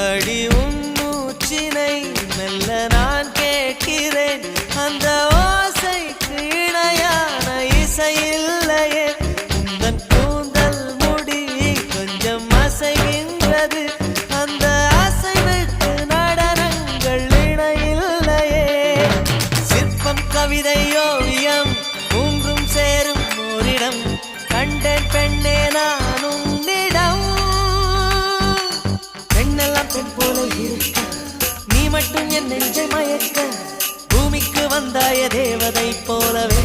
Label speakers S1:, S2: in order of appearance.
S1: அடி உன் மூச்சினை மெல்ல நான் கேட்கிறேன் அந்த ஓசைக்கு இணையான இசை இல்லையே உந்தன் கூந்தல் முடி கொஞ்சம் அசைகின்றது அந்த அசைவுக்கு நடனங்கள் இணையில்லையே சிற்பம் கவிதை ஓவியம் மூன்றும் சேரும் ஓரிடம் கண்டேன் பெண்ணே நான் உன்னிடம் பெண்ணெல்லாம் பெண் போல இருக்க நீ மட்டும் என் நெஞ்சை மயக்க பூமிக்கு வந்தாய தேவதை போலவே